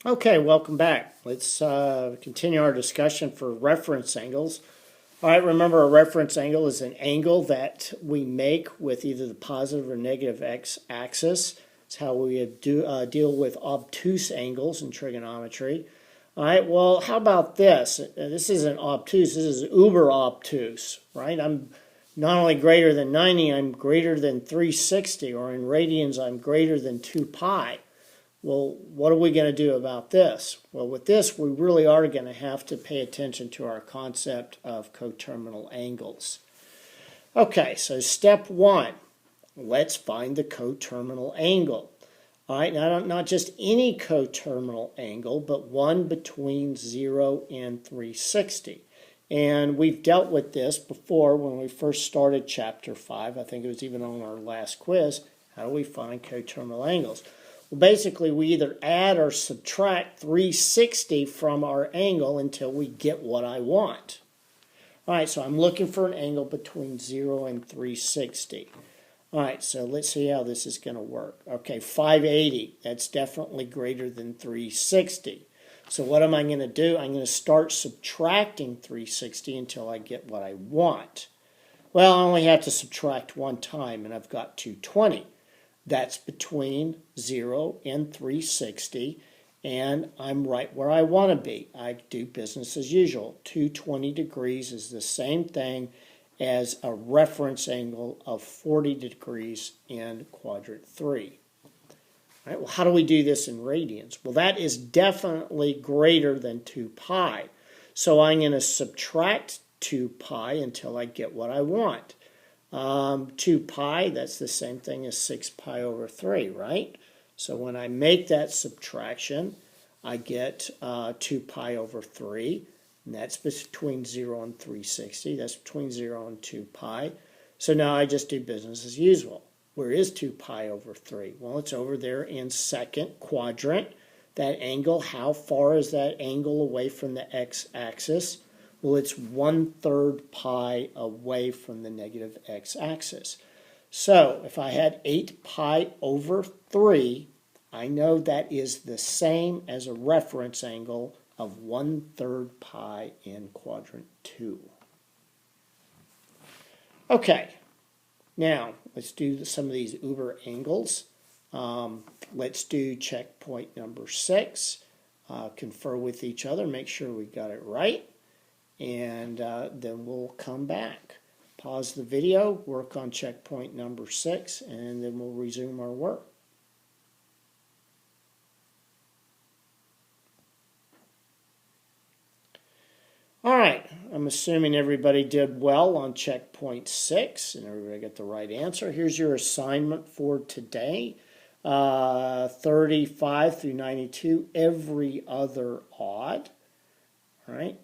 Okay, welcome back. Let's continue our discussion for reference angles. All right, remember a reference angle is an angle that we make with either the positive or negative x-axis. It's how we deal with obtuse angles in trigonometry. All right, well, how about this? This isn't obtuse, this is uber obtuse, right? I'm not only greater than 90, I'm greater than 360, or in radians, I'm greater than 2 pi. Well, what are we going to do about this? Well, with this, we really are going to have to pay attention to our concept of coterminal angles. Okay, so step one, let's find the coterminal angle. All right, now not just any coterminal angle, but one between 0 and 360. And we've dealt with this before when we first started Chapter 5. I think it was even on our last quiz. How do we find coterminal angles? Well, basically, we either add or subtract 360 from our angle until we get what I want. All right, so I'm looking for an angle between 0 and 360. All right, so let's see how this is going to work. Okay, 580, that's definitely greater than 360. So what am I going to do? I'm going to start subtracting 360 until I get what I want. Well, I only have to subtract one time, and I've got 220. That's between 0 and 360, and I'm right where I want to be. I do business as usual. 220 degrees is the same thing as a reference angle of 40 degrees in quadrant 3. All right, well, how do we do this in radians? Well, that is definitely greater than 2 pi. So I'm going to subtract 2 pi until I get what I want. 2 pi, that's the same thing as 6 pi over 3, right? So when I make that subtraction, I get 2 pi over 3, and that's between 0 and 360. That's between 0 and 2 pi. So now I just do business as usual. Where is 2 pi over 3? Well, it's over there in second quadrant. That angle, how far is that angle away from the x-axis? Well, it's 1/3 pi away from the negative x-axis. So if I had 8 pi over 3, I know that is the same as a reference angle of 1/3 pi in quadrant 2. Okay, now let's do some of these uber angles. Let's do checkpoint number 6. Confer with each other, make sure we got it right. And then we'll come back. Pause the video, work on checkpoint number 6, and then we'll resume our work. All right, I'm assuming everybody did well on checkpoint 6, and everybody got the right answer. Here's your assignment for today. 35 through 92, every other odd. All right.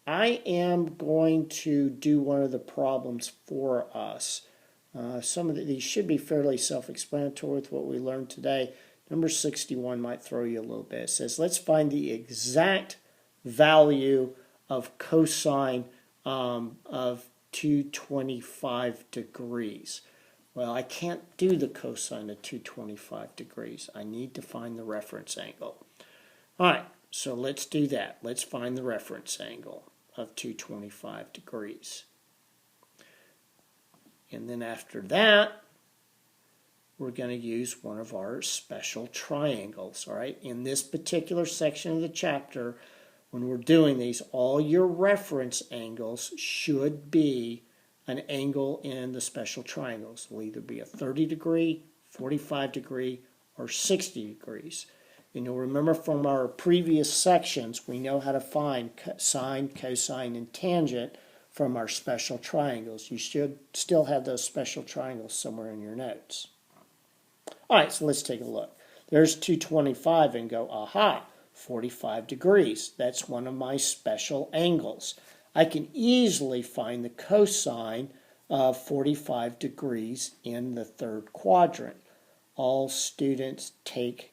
I am going to do one of the problems for us. Some of these should be fairly self-explanatory with what we learned today. Number 61 might throw you a little bit. It says, let's find the exact value of cosine of 225 degrees. Well, I can't do the cosine of 225 degrees. I need to find the reference angle. All right. So let's do that. Let's find the reference angle of 225 degrees. And then after that, we're going to use one of our special triangles. All right. In this particular section of the chapter, when we're doing these, all your reference angles should be an angle in the special triangles. It will either be a 30 degree, 45 degree, or 60 degrees. And you'll remember from our previous sections, we know how to find sine, cosine, and tangent from our special triangles. You should still have those special triangles somewhere in your notes. All right, so let's take a look. There's 225 and go, aha, 45 degrees. That's one of my special angles. I can easily find the cosine of 45 degrees in the third quadrant. All students take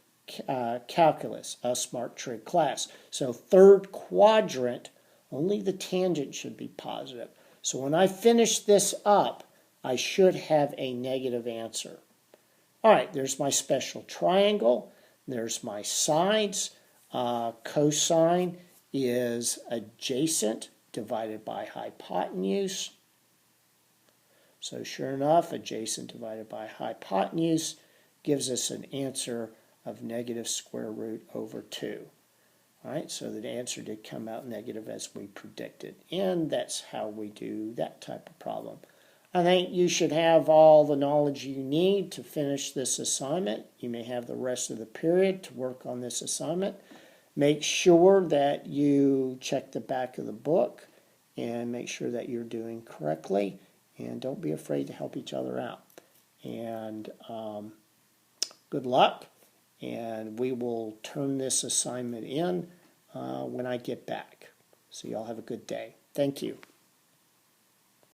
calculus, a smart trig class. So third quadrant, only the tangent should be positive. So when I finish this up, I should have a negative answer. All right, there's my special triangle. There's my sides. Cosine is adjacent divided by hypotenuse. So sure enough, adjacent divided by hypotenuse gives us an answer of negative square root over 2. All right, so the answer did come out negative as we predicted. And that's how we do that type of problem. I think you should have all the knowledge you need to finish this assignment. You may have the rest of the period to work on this assignment. Make sure that you check the back of the book and make sure that you're doing correctly. And don't be afraid to help each other out. And good luck. And we will turn this assignment in when I get back. So y'all have a good day. Thank you.